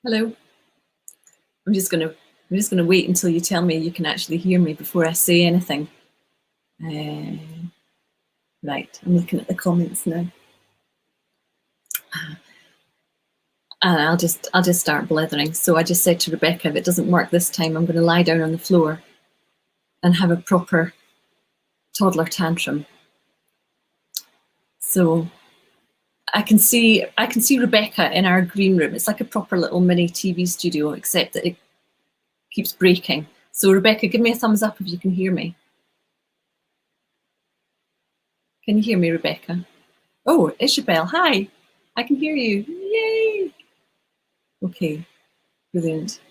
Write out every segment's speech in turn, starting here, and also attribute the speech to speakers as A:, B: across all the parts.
A: Hello. I'm just gonna wait until you tell me you can actually hear me before I say anything. Right, I'm looking at the comments now. And I'll just start blithering. So I just said to Rebecca, if it doesn't work this time, I'm going to lie down on the floor and have a proper toddler tantrum. So I can see Rebecca in our green room. It's like a proper little mini TV studio, except that it keeps breaking. So Rebecca, give me a thumbs up if you can hear me. Can you hear me, Rebecca? Oh, Isabel, hi. I can hear you. Yay. Okay, brilliant.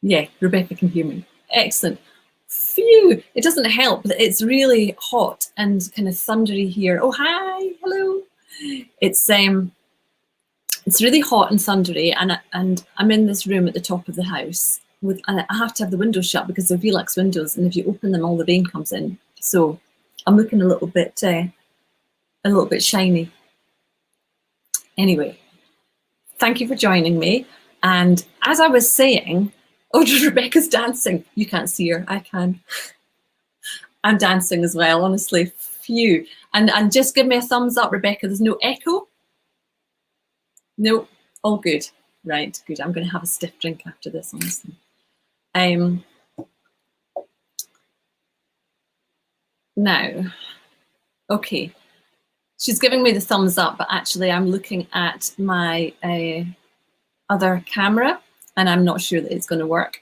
A: Yeah, Rebecca can hear me. Excellent. Phew, it doesn't help that it's really hot and kind of thundery here. Oh, hi, hello. It's really hot and thundery, and I'm in this room at the top of the house and I have to have the windows shut because they're Velux windows, and if you open them, all the rain comes in. So I'm looking a little bit shiny. Anyway, thank you for joining me. And as I was saying, oh, Rebecca's dancing. You can't see her, I can. I'm dancing as well, honestly. Phew. And just give me a thumbs up, Rebecca. There's no echo? No, all good. Right, good. I'm going to have a stiff drink after this, honestly. Now, okay. She's giving me the thumbs up, but actually I'm looking at my other camera and I'm not sure that it's going to work.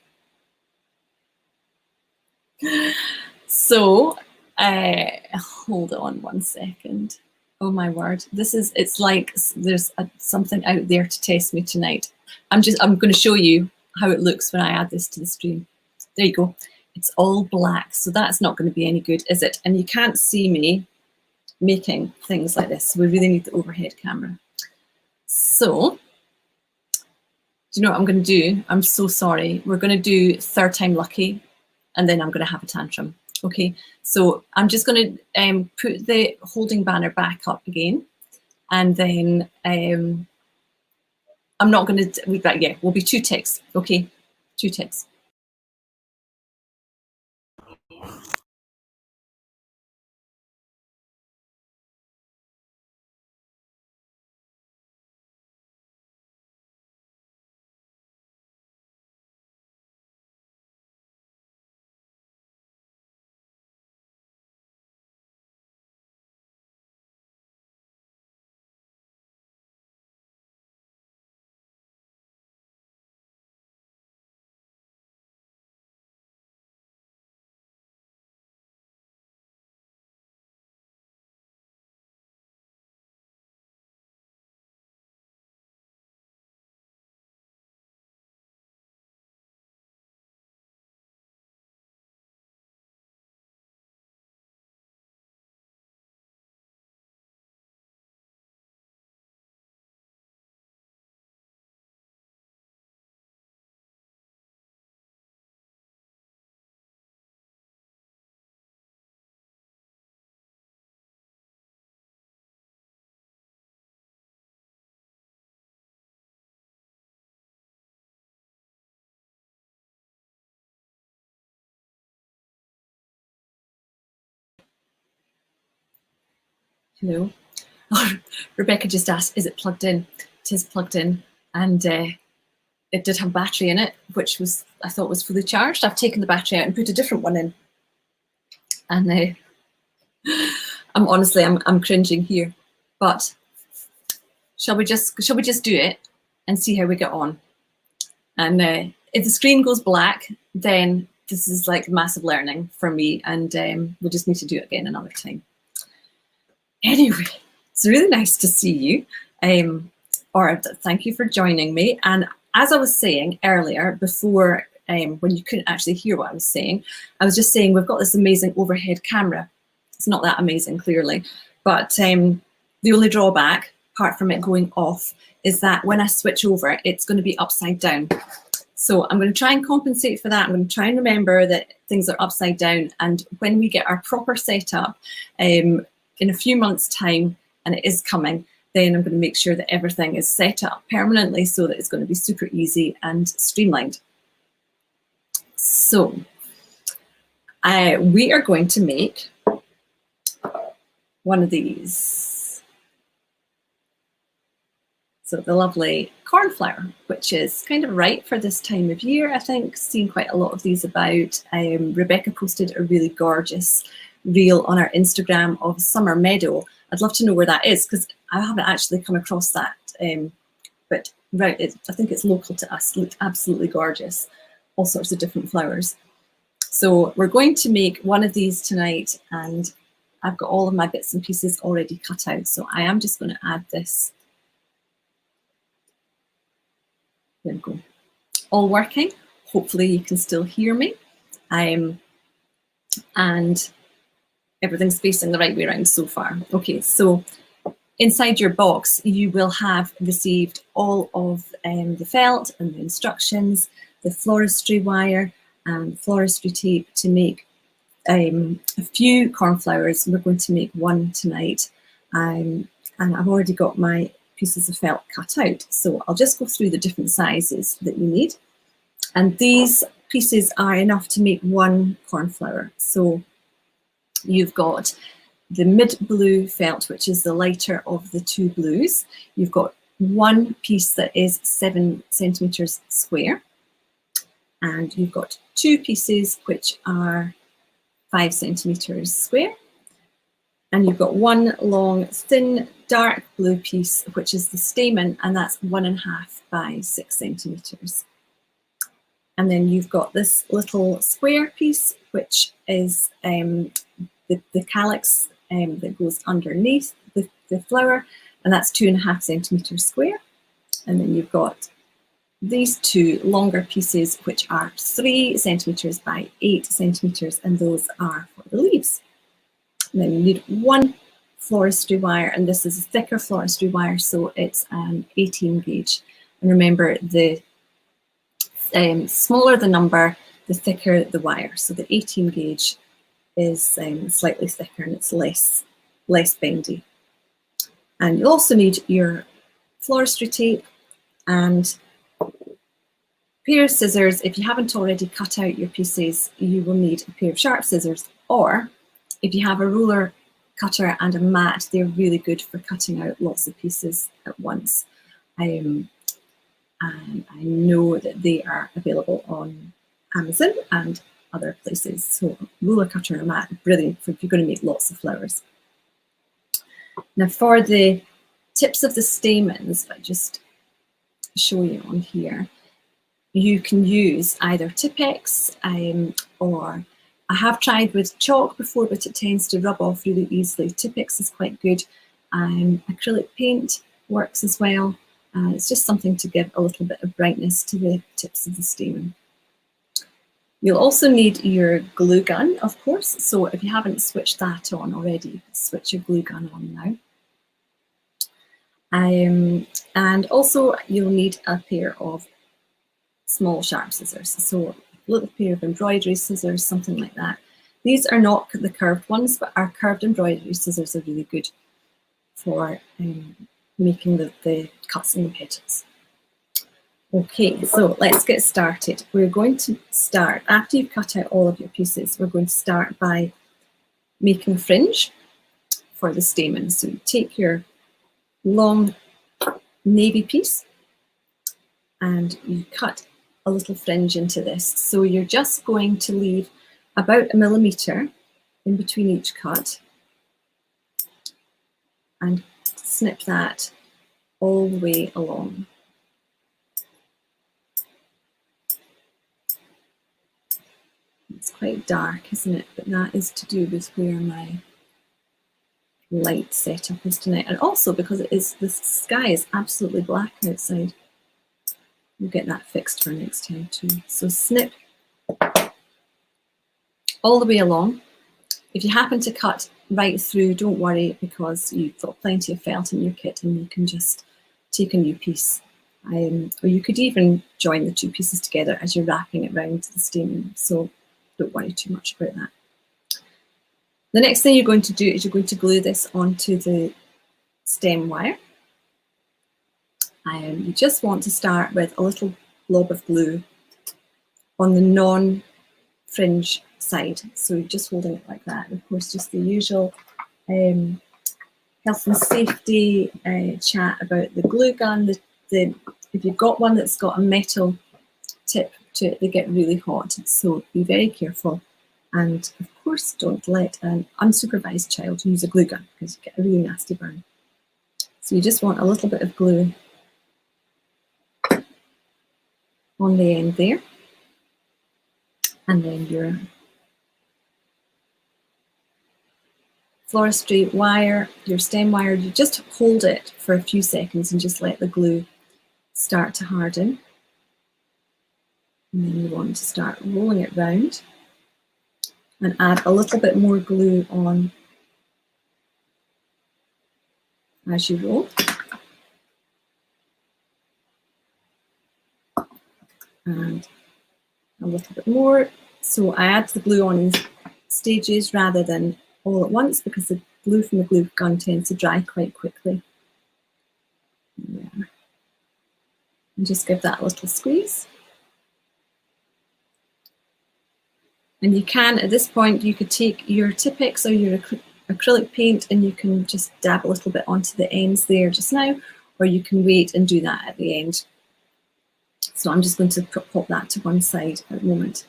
A: So, hold on one second. Oh my word, it's like there's something out there to test me tonight. I'm going to show you how it looks when I add this to the stream. There you go. It's all black, so that's not going to be any good, is it? And you can't see me making things like this, so we really need the overhead camera. So, do you know what I'm going to do? I'm so sorry. We're going to do third time lucky, and then I'm going to have a tantrum. Okay, so I'm just going to put the holding banner back up again, and then I'm not going to, yeah, will be 2 ticks. Okay, 2 ticks. Hello. Oh, Rebecca just asked, is it plugged in? It is plugged in, and it did have battery in it, which I thought was fully charged. I've taken the battery out and put a different one in, and I'm cringing here. But shall we just do it and see how we get on? And if the screen goes black, then this is like massive learning for me, and we'll just need to do it again another time. Anyway, it's really nice to see you, or thank you for joining me. And as I was saying earlier, before when you couldn't actually hear what I was saying, I was just saying we've got this amazing overhead camera. It's not that amazing, clearly, but the only drawback, apart from it going off, is that when I switch over, it's going to be upside down. So I'm going to try and compensate for that. I'm going to try and remember that things are upside down, and when we get our proper setup, in a few months' time, and it is coming, then I'm going to make sure that everything is set up permanently so that it's going to be super easy and streamlined. So we are going to make one of these. So the lovely cornflower, which is kind of right for this time of year, I think. Seen quite a lot of these about. Rebecca posted a really gorgeous reel on our Instagram of Summer Meadow. I'd love to know where that is because I haven't actually come across that. But right, I think it's local to us. It looked absolutely gorgeous. All sorts of different flowers. So we're going to make one of these tonight, and I've got all of my bits and pieces already cut out. So I am just going to add this. There we go. All working. Hopefully you can still hear me. And everything's facing the right way around so far. Okay, so inside your box, you will have received all of the felt and the instructions, the floristry wire and floristry tape to make a few cornflowers. We're going to make one tonight, and I've already got my pieces of felt cut out. So I'll just go through the different sizes that you need. And these pieces are enough to make one cornflower. So you've got the mid blue felt, which is the lighter of the two blues. You've got one piece that is 7 centimeters square. And you've got two pieces which are 5 centimeters square. And you've got one long, thin, dark blue piece, which is the stamen, and that's 1.5 by 6 centimeters. And then you've got this little square piece, which is the calyx that goes underneath the flower, and that's 2.5 centimeters square. And then you've got these two longer pieces, which are 3 centimeters by 8 centimeters, and those are for the leaves. And then you need one floristry wire, and this is a thicker floristry wire, so it's 18 gauge. And remember, the smaller the number, the thicker the wire. So the 18 gauge is slightly thicker and it's less bendy. And you'll also need your floristry tape and a pair of scissors. If you haven't already cut out your pieces, you will need a pair of sharp scissors, or if you have a ruler cutter and a mat, they're really good for cutting out lots of pieces at once. And I know that they are available on Amazon and other places. So ruler cutter and a mat, brilliant for if you're going to make lots of flowers. Now for the tips of the stamens, if I just show you on here, you can use either Tipex or I have tried with chalk before, but it tends to rub off really easily. Tipex is quite good. Acrylic paint works as well. It's just something to give a little bit of brightness to the tips of the stamen. You'll also need your glue gun, of course. So if you haven't switched that on already, switch your glue gun on now. And also you'll need a pair of small sharp scissors. So a little pair of embroidery scissors, something like that. These are not the curved ones, but our curved embroidery scissors are really good for making the cuts in the petals. Okay, so let's get started. We're going to start, after you've cut out all of your pieces, we're going to start by making fringe for the stamen. So you take your long navy piece and you cut a little fringe into this. So you're just going to leave about 1 millimeter in between each cut and snip that all the way along. It's quite dark, isn't it? But that is to do with where my light setup is tonight. And also because it is, the sky is absolutely black outside. We'll get that fixed for next time too. So snip all the way along. If you happen to cut right through, don't worry, because you've got plenty of felt in your kit and you can just take a new piece. Or you could even join the two pieces together as you're wrapping it around the stamen. So don't worry too much about that. The next thing you're going to do is you're going to glue this onto the stem wire. You just want to start with a little blob of glue on the non-fringe side. So you're just holding it like that. Of course, just the usual health and safety chat about the glue gun. If you've got one that's got a metal tip to it, they get really hot. So be very careful. And of course, don't let an unsupervised child use a glue gun because you get a really nasty burn. So you just want a little bit of glue on the end there. And then your floristry wire, your stem wire, you just hold it for a few seconds and just let the glue start to harden. And then you want to start rolling it round and add a little bit more glue on as you roll. And a little bit more. So I add the glue on in stages rather than all at once because the glue from the glue gun tends to dry quite quickly. Yeah. And just give that a little squeeze. And you can, at this point, you could take your Tipp-Ex or your acrylic paint and you can just dab a little bit onto the ends there just now, or you can wait and do that at the end. So I'm just going to pop that to one side at the moment.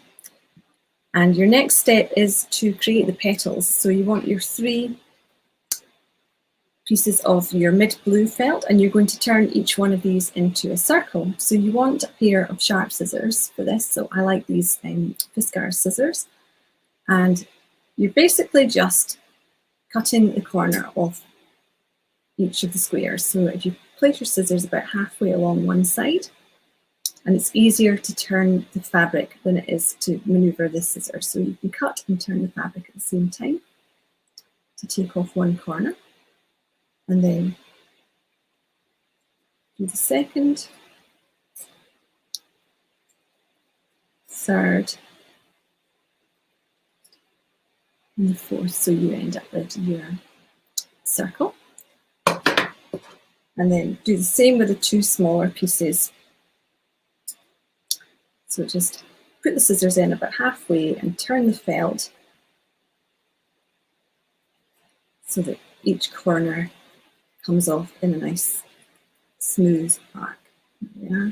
A: And your next step is to create the petals. So you want your 3 pieces of your mid blue felt and you're going to turn each one of these into a circle. So you want a pair of sharp scissors for this. So I like these Fiskars scissors. And you're basically just cutting the corner of each of the squares. So if you place your scissors about halfway along one side, and it's easier to turn the fabric than it is to maneuver the scissors. So you can cut and turn the fabric at the same time to take off one corner. And then do the second, third, and the fourth. So you end up with your circle. And then do the same with the 2 smaller pieces. So just put the scissors in about halfway and turn the felt so that each corner comes off in a nice smooth arc. Yeah.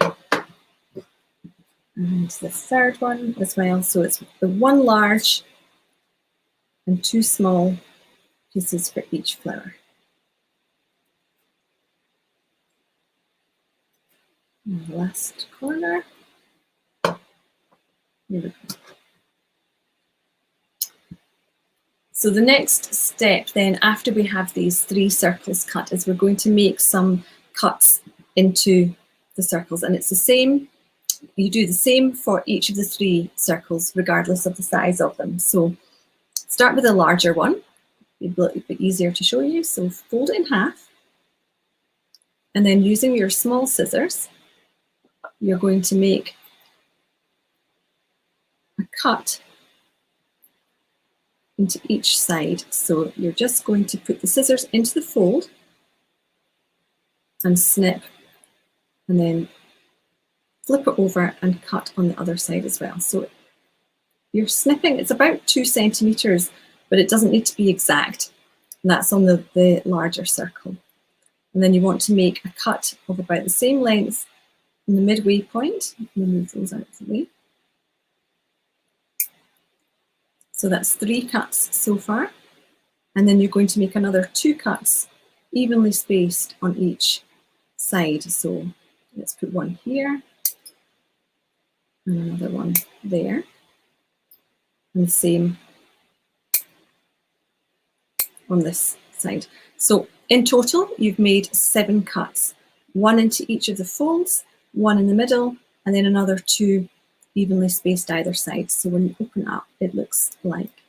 A: And the third one as well. So it's the 1 large and 2 small pieces for each flower. And the last corner. Here we go. So the next step then, after we have these 3 circles cut, is we're going to make some cuts into the circles. And it's the same, you do the same for each of the 3 circles, regardless of the size of them. So start with a larger one, it'll be a little bit easier to show you. So fold it in half. And then using your small scissors, you're going to make a cut into each side. So you're just going to put the scissors into the fold and snip, and then flip it over and cut on the other side as well. So you're snipping, it's about 2 centimeters, but it doesn't need to be exact. And that's on the larger circle. And then you want to make a cut of about the same length in the midway point. Let me move those out of the way. So that's 3 cuts so far. And then you're going to make another 2 cuts evenly spaced on each side. So let's put one here and another one there. And the same on this side. So in total, you've made 7 cuts, 1 into each of the folds, 1 in the middle, and then another 2 evenly spaced either side. So when you open it up, it looks like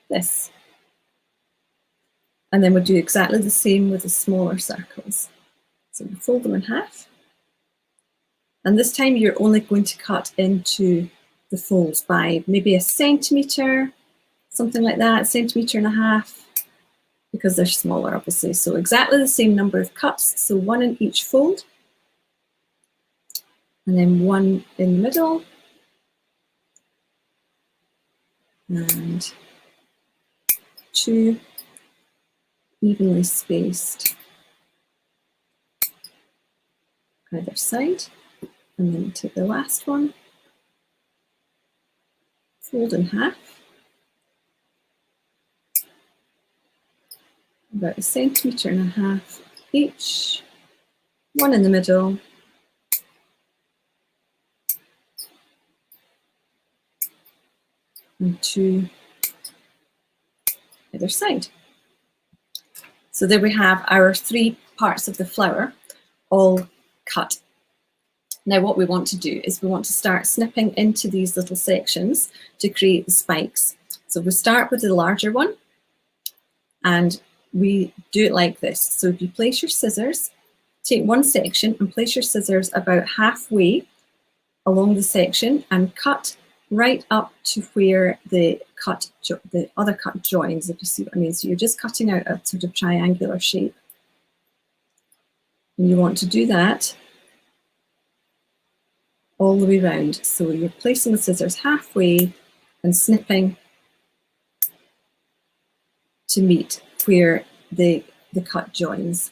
A: this. And then we'll do exactly the same with the smaller circles. So we fold them in half. And this time you're only going to cut into the folds by maybe 1 centimetre, something like that, 1.5 centimetres. because they're smaller, obviously. So exactly the same number of cuts, so 1 in each fold, and then 1 in the middle, and 2 evenly spaced either side, and then take the last one, fold in half, about 1.5 centimeters each, 1 in the middle, and 2 either side. So there we have our 3 parts of the flower all cut. Now what we want to do is we want to start snipping into these little sections to create the spikes. So we start with the larger one, and we do it like this. So if you place your scissors, take one section and place your scissors about halfway along the section and cut right up to where the other cut joins, if you see what I mean. So you're just cutting out a sort of triangular shape. And you want to do that all the way round. So you're placing the scissors halfway and snipping to meet where the cut joins.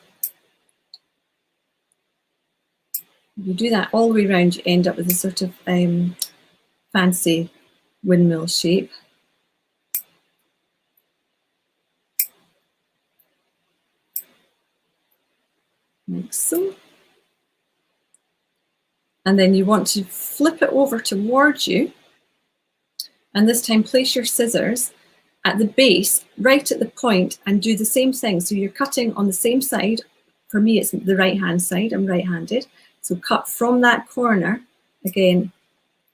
A: If you do that all the way around, you end up with a sort of fancy windmill shape. Like so. And then you want to flip it over towards you, and this time place your scissors at the base, right at the point, and do the same thing. So you're cutting on the same side. For me, it's the right-hand side. I'm right-handed. So cut from that corner, again,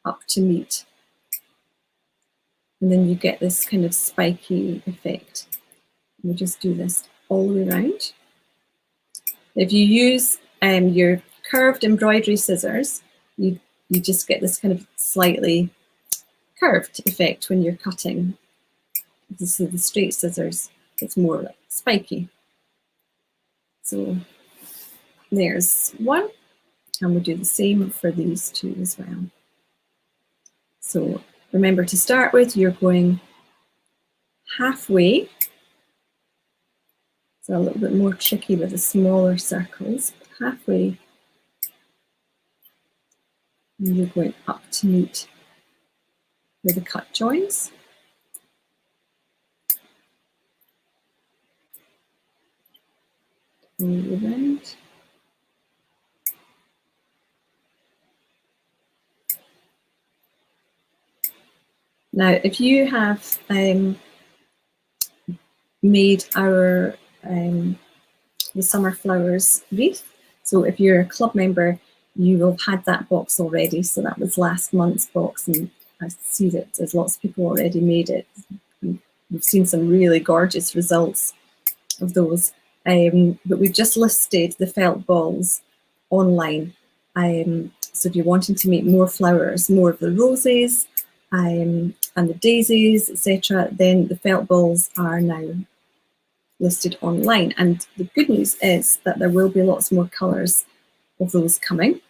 A: up to meet. And then you get this kind of spiky effect. We just do this all the way around. If you use your curved embroidery scissors, you just get this kind of slightly curved effect when you're cutting. This is the straight scissors, it's more like spiky. So there's one, and we'll do the same for these 2 as well. So remember, to start with, you're going halfway. So a little bit more tricky with the smaller circles, but halfway, and you're going up to meet where the cut joins. Around. Now, if you have made our the summer flowers wreath, so if you're a club member, you will have had that box already. So that was last month's box, and I see that there's lots of people already made it. We've seen some really gorgeous results of those. But we've just listed the felt balls online. So if you're wanting to make more flowers, more of the roses and the daisies, etc., then the felt balls are now listed online. And the good news is that there will be lots more colours of those coming.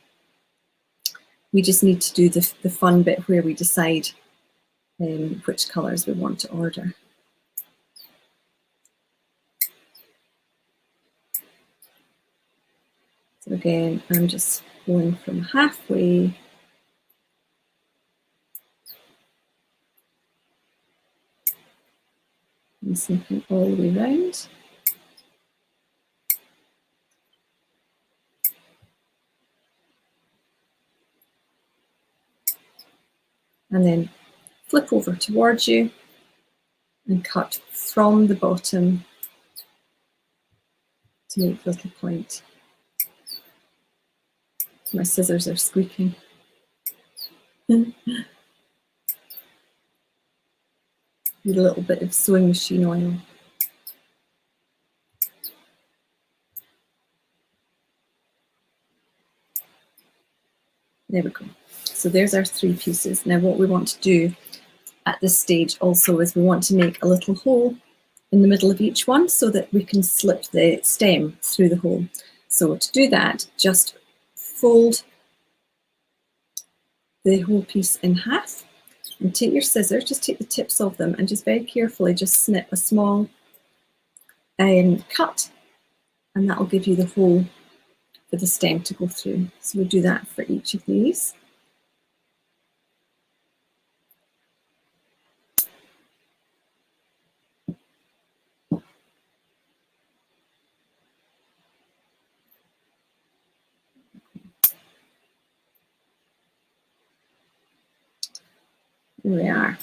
A: We just need to do the fun bit where we decide which colours we want to order. So again, I'm just going from halfway and snipping all the way around. And then flip over towards you and cut from the bottom to make the little point. My scissors are squeaking. Need a little bit of sewing machine oil. There we go. So there's our 3 pieces. Now what we want to do at this stage also is we want to make a little hole in the middle of each one so that we can slip the stem through the hole. So to do that, just fold the whole piece in half and take your scissors, just take the tips of them and just very carefully just snip a small cut, and that will give you the hole for the stem to go through. So we'll do that for each of these. There we are.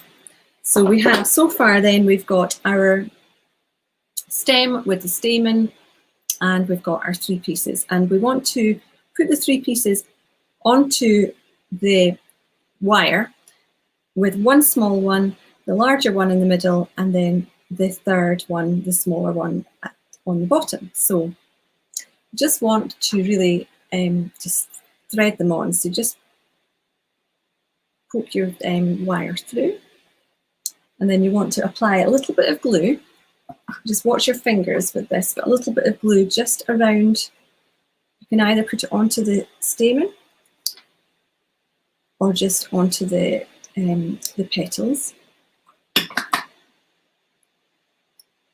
A: So we have, so far then, we've got our stem with the stamen, and we've got our 3 pieces. And we want to put the 3 pieces onto the wire with one small one, the larger one in the middle, and then the third one, the smaller one, on the bottom. So just want to really just thread them on. So just poke your wire through, and then you want to apply a little bit of glue. Just watch your fingers with this, but a little bit of glue just around. You can either put it onto the stamen or just onto the petals.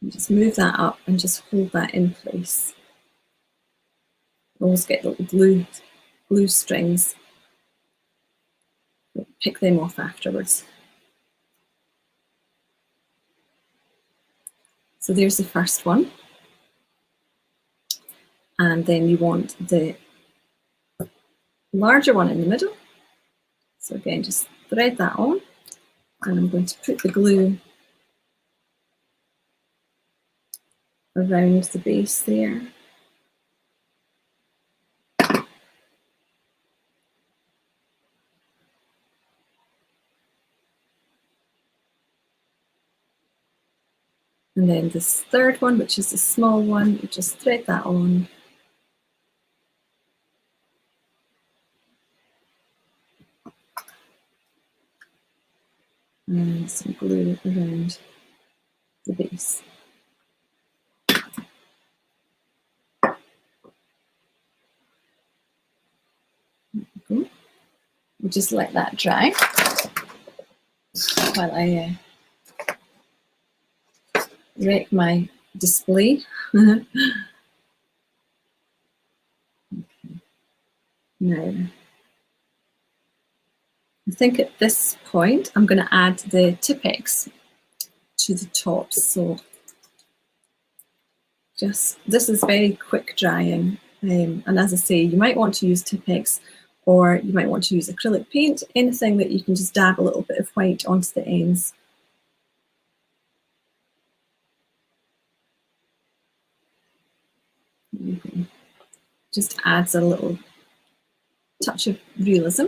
A: And just move that up and just hold that in place. Always get little glue strings. Pick them off afterwards. So there's the first one. And then you want the larger one in the middle. So again, just thread that on. And I'm going to put the glue around the base there. And then this third one, which is the small one, you just thread that on. And some glue around the base. We'll just let that dry while I wreck my display. Okay. Now, I think at this point I'm going to add the Tipex to the top. So just, this is very quick drying, and as I say, you might want to use Tipex, or you might want to use acrylic paint, anything that you can just dab a little bit of white onto the ends. Just adds a little touch of realism.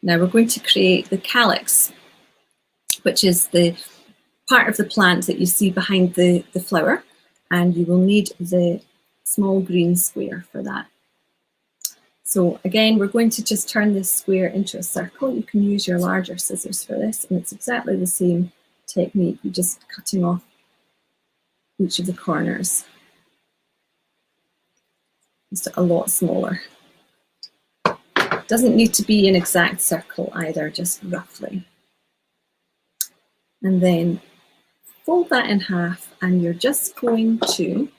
A: Now we're going to create the calyx, which is the part of the plant that you see behind the flower, and you will need the small green square for that. So again, we're going to just turn this square into a circle. You can use your larger scissors for this, and it's exactly the same technique. You're just cutting off each of the corners. Just a lot smaller. Doesn't need to be an exact circle either, just roughly. And then fold that in half, and you're just going to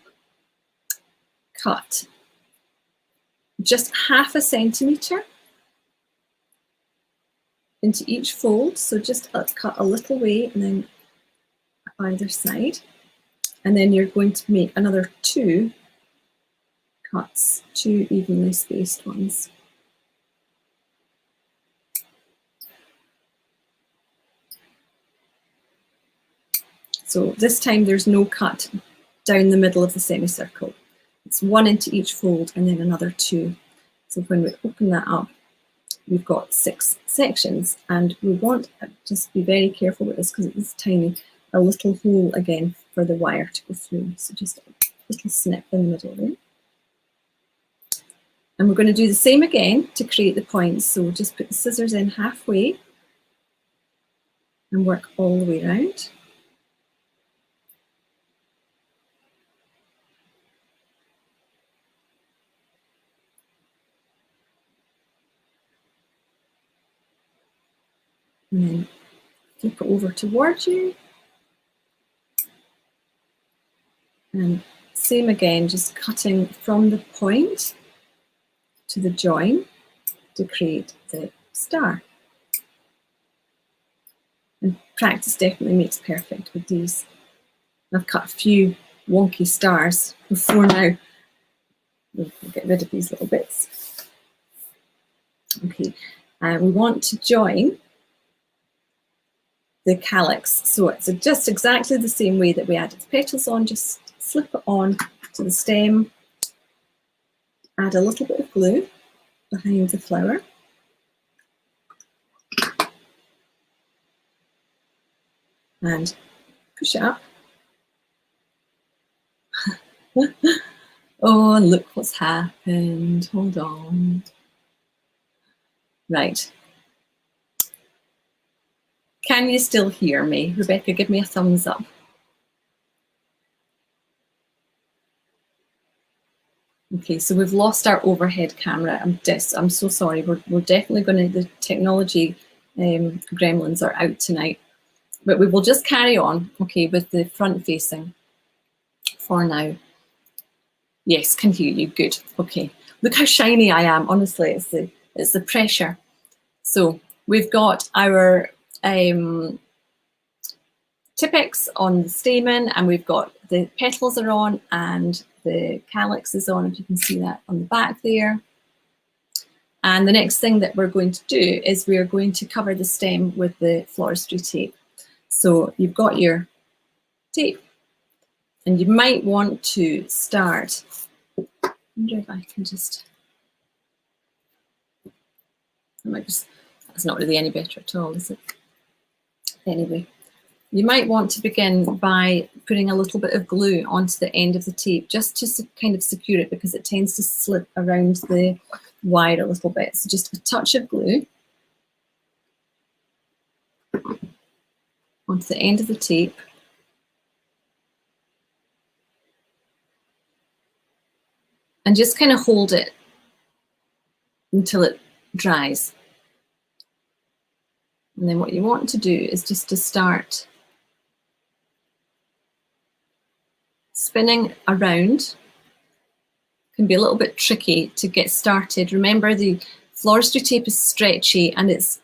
A: cut just 1/2 centimetre into each fold. So just cut a little way, and then either side. And then you're going to make another 2 cuts, 2 evenly spaced ones. So this time there's no cut down the middle of the semicircle. It's 1 into each fold and then another 2. So when we open that up, we've got 6 sections, and we want, just be very careful with this because it is tiny, a little hole again for the wire to go through. So just a little snip in the middle there. And we're going to do the same again to create the points. So just put the scissors in halfway and work all the way around. And then flip it over towards you. And same again, just cutting from the point to the join to create the star. And practice definitely makes perfect with these. I've cut a few wonky stars before now. We'll get rid of these little bits. Okay, we want to join the calyx. So it's just exactly the same way that we added the petals on, just slip it on to the stem, add a little bit of glue behind the flower. And push it up. Oh, and look what's happened. Hold on. Right. Can you still hear me? Rebecca, give me a thumbs up. Okay, so we've lost our overhead camera. I'm so sorry. We're definitely going to, the technology gremlins are out tonight. But we will just carry on, okay, with the front facing for now. Yes, can hear you, good, okay. Look how shiny I am, honestly, it's the pressure. So we've got our Tipex on the stamen, and we've got the petals are on, and the calyx is on, if you can see that on the back there. And the next thing that we're going to do is we are going to cover the stem with the floristry tape. So you've got your tape, and you might want to start, I wonder if I can just, that's not really any better at all, is it? Anyway, you might want to begin by putting a little bit of glue onto the end of the tape, just to kind of secure it, because it tends to slip around the wire a little bit. So just a touch of glue onto the end of the tape. And just kind of hold it until it dries. And then what you want to do is just to start spinning around. It can be a little bit tricky to get started. Remember, the floristry tape is stretchy and it's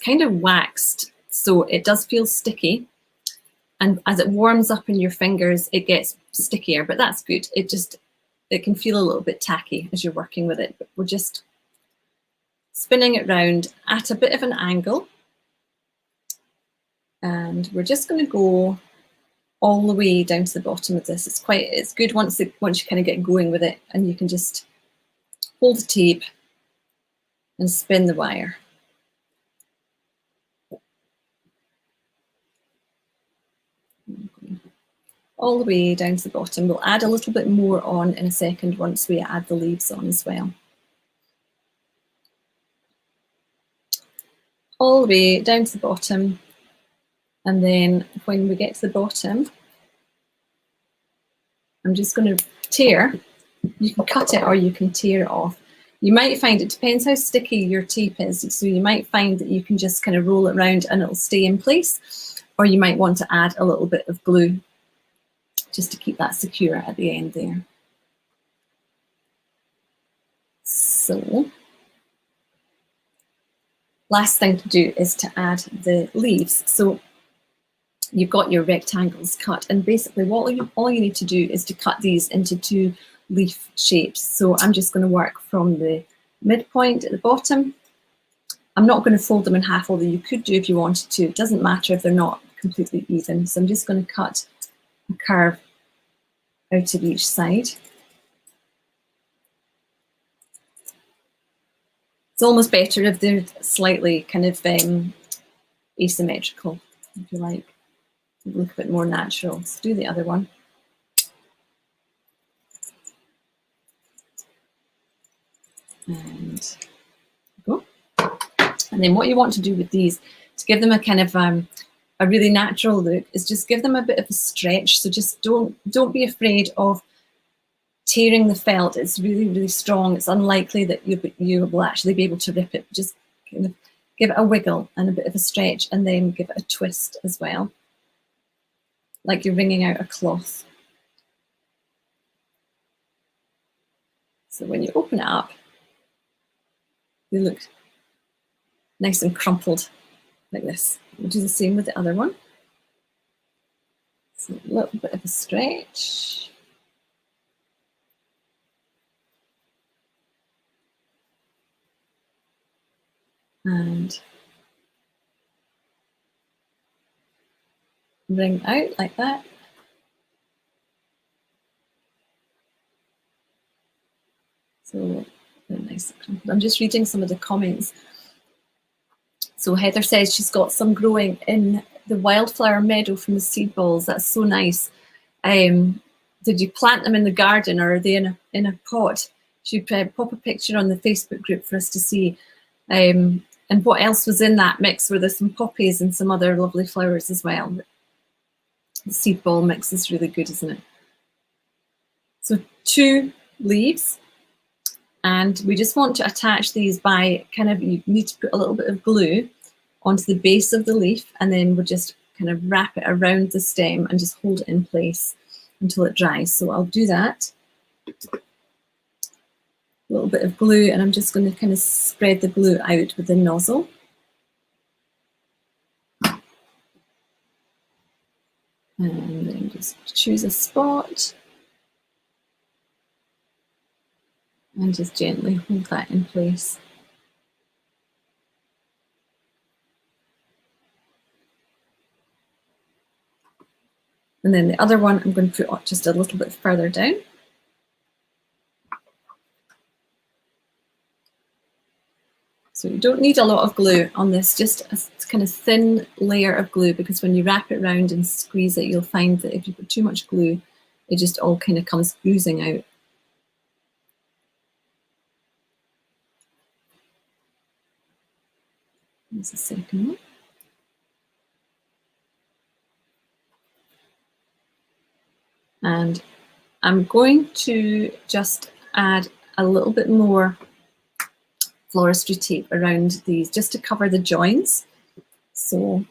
A: kind of waxed, so it does feel sticky. And as it warms up in your fingers, it gets stickier, but that's good. It can feel a little bit tacky as you're working with it, but we're just spinning it round at a bit of an angle. And we're just going to go all the way down to the bottom of this. It's good once you kind of get going with it, and you can just hold the tape and spin the wire. All the way down to the bottom. We'll add a little bit more on in a second once we add the leaves on as well. All the way down to the bottom, and then when we get to the bottom, I'm just going to tear. You can cut it or you can tear it off. You might find, it depends how sticky your tape is, so you might find that you can just kind of roll it around and it'll stay in place, or you might want to add a little bit of glue just to keep that secure at the end there. So, last thing to do is to add the leaves. So you've got your rectangles cut, and basically all you need to do is to cut these into 2 leaf shapes. So I'm just going to work from the midpoint at the bottom. I'm not going to fold them in half, although you could do if you wanted to. It doesn't matter if they're not completely even. So I'm just going to cut a curve out of each side. It's almost better if they're slightly kind of asymmetrical, if you like. look a bit more natural. Let's do the other one. And go. And then what you want to do with these to give them a kind of a really natural look is just give them a bit of a stretch. So just don't be afraid of tearing the felt. It's really, really strong. It's unlikely that you will actually be able to rip it. Just kind of give it a wiggle and a bit of a stretch, and then give it a twist as well, like you're wringing out a cloth. So when you open it up, they look nice and crumpled like this. We'll do the same with the other one. So a little bit of a stretch. And wring out like that. So very nice and crumpled. I'm just reading some of the comments. So Heather says she's got some growing in the wildflower meadow from the seed balls. That's so nice. Did you plant them in the garden, or are they in a pot? She'd pop a picture on the Facebook group for us to see. And what else was in that mix? Were there some poppies and some other lovely flowers as well? The seed ball mix is really good, isn't it? So 2 leaves. And we just want to attach these by you need to put a little bit of glue onto the base of the leaf, and then we'll just kind of wrap it around the stem and just hold it in place until it dries. So I'll do that. A little bit of glue, and I'm just going to kind of spread the glue out with the nozzle. And then just choose a spot. And just gently hold that in place. And then the other one I'm going to put just a little bit further down. So you don't need a lot of glue on this, just a kind of thin layer of glue, because when you wrap it around and squeeze it, you'll find that if you put too much glue, it just all kind of comes oozing out. There's the second one. And I'm going to just add a little bit more floristry tape around these just to cover the joins. So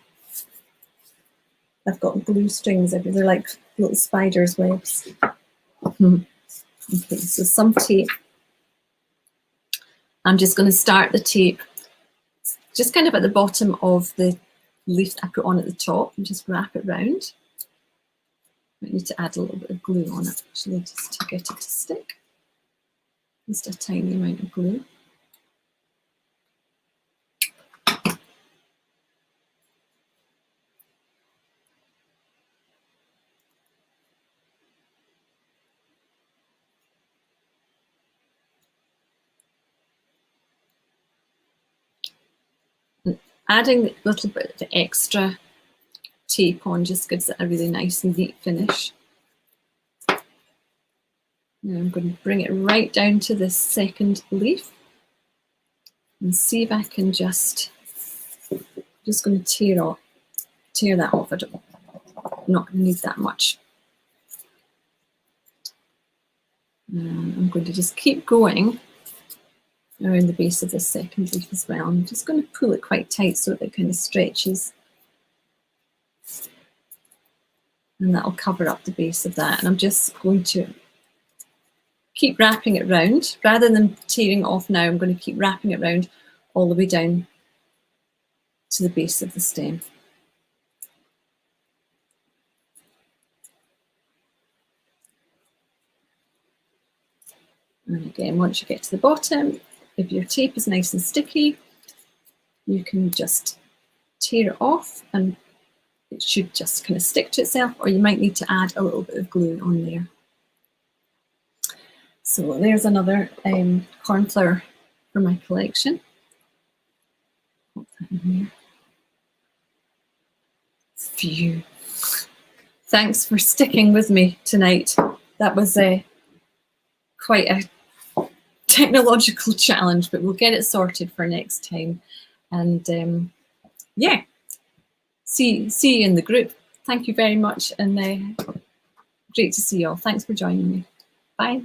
A: I've got glue strings everywhere. They're like little spiders' webs. Okay, so some tape. I'm just going to start the tape just kind of at the bottom of the leaf that I put on at the top, and just wrap it round. I need to add a little bit of glue on it, actually, just to get it to stick. Just a tiny amount of glue. And adding a little bit of extra tape on just gives it a really nice and neat finish. Now I'm going to bring it right down to this second leaf and see if I can just going to tear that off. I'm not going to need that much. And I'm going to just keep going around the base of this second leaf as well. I'm just going to pull it quite tight so that it kind of stretches. And that'll cover up the base of that. And I'm just going to keep wrapping it round. Rather than tearing it off now, I'm going to keep wrapping it round all the way down to the base of the stem. And again, once you get to the bottom, if your tape is nice and sticky, you can just tear it off and it should just kind of stick to itself, or you might need to add a little bit of glue on there. So there's another cornflower for my collection. Put that in here. Phew. thanks for sticking with me tonight. That was quite a technological challenge, but we'll get it sorted for next time. And yeah, see you in the group. Thank you very much, and great to see you all. Thanks for joining me. Bye.